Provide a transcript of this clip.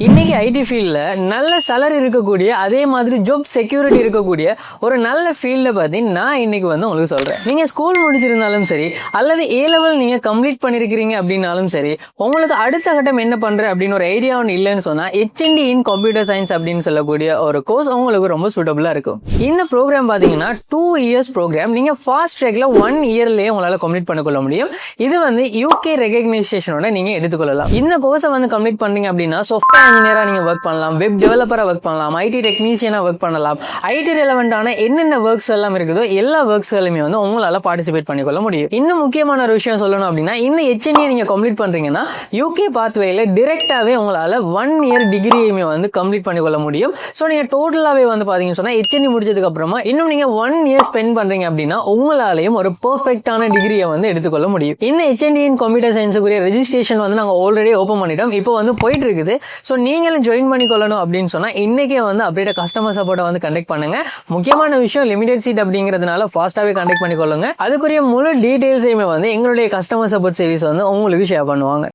இன்னைக்கு ஐடி ஃபீல்ட்ல நல்ல salary இருக்கக்கூடிய அதே மாதிரி ஜாப் செக்யூரிட்டி இருக்கக்கூடிய ஒரு நல்ல ஃபீல்ட பத்தி நான் இன்னைக்கு வந்து உங்களுக்கு சொல்றேன். நீங்க ஸ்கூல் முடிச்சிருந்தாலும் சரி அல்லது ஏ லெவல் நீங்க கம்ப்ளீட் பண்ணிருக்கீங்க அப்படின்னாலும் சரி, உங்களுக்கு அடுத்த கட்டம் என்ன பண்ற அப்படின்னு ஒரு ஐடியா ஒன்று இல்லைன்னு சொன்னா HND இன் கம்ப்யூட்டர் சயின்ஸ் அப்படின்னு சொல்லக்கூடிய ஒரு கோர்ஸ் உங்களுக்கு ரொம்ப சூட்டபிளா இருக்கும். இந்த ப்ரோக்ராம் பாத்தீங்கன்னா 2 இயர்ஸ் ப்ரோக்ராம். நீங்க ஃபாஸ்ட் ட்ராக்ல 1 இயர்லயே உங்களால கம்ப்ளீட் பண்ணிக்கொள்ள முடியும். இது வந்து UK ரெகக்னைசேஷனோட நீங்க எடுத்துக்கொள்ளலாம். இந்த கோர்ஸை வந்து கம்ப்ளீட் பண்ணீங்க அப்படின்னா சாஃப்ட்வேர் இன்ஜினியரா நீங்க ஒர்க் பண்ணலாம், வெப் டெவலப்பரா ஒர்க் பண்ணலாம், ஐடி டெக்னீஷியனா ஒர்க் பண்ணலாம். ஐடி ரெலவெண்டான என்னென்ன ஒர்க்ஸ் எல்லாம் இருக்குதோ எல்லா ஒர்க்ஸ்களுமே வந்து உங்களால பார்ட்டிசிபேட் பண்ணிக்கொள்ள முடியும். இன்னும் முக்கியமான ஒரு விஷயம் சொல்லணும் அப்படின்னா, இந்த HND நீங்க கம்ப்ளீட் பண்றீங்கன்னா UK பாத்வேல டிரெக்டாவே உங்களால 1 இயர் டிகிரியுமே வந்து கம்ப்ளீட் பண்ணிக்கொள்ள முடியும். ஸோ நீங்க டோட்டலாவே வந்து பாத்தீங்கன்னு சொன்னா HND முடிச்சதுக்கு அப்புறமா இன்னும் நீங்க 1 இயர் ஸ்பெண்ட் பண்றீங்க அப்படின்னா உங்களாலையும் ஒரு பெர்ஃபெக்டான டிகிரியை வந்து எடுத்துக்கொள்ள முடியும். இந்த HND இன் கம்ப்யூட்டர் சயின்ஸுக்குரிய ரெஜிஸ்ட்ரேஷன் வந்து நாங்க ஆல்ரெடி ஓபன் பண்ணிட்டோம். இப்போ வந்து போயிட்டு இருக்குது. ஸோ நீங்களும் ஜாயின் பண்ணிக்கொள்ளணும் அப்படின்னு சொன்னா இன்னைக்கே வந்து அப்படியே கஸ்டமர் சப்போர்ட்டை வந்து கண்டக்ட் பண்ணுங்க. முக்கியமான விஷயம் லிமிடெட் சீட் அப்படிங்கிறதுனால ஃபாஸ்ட்டாவே கண்டக்ட் பண்ணிக்கொள்ளுங்க. அதுக்குரிய முழு டீடைல்ஸையுமே வந்து எங்களுடைய கஸ்டமர் சப்போர்ட் சர்வீஸ் வந்து உங்களுக்கு ஷேர் பண்ணுவாங்க.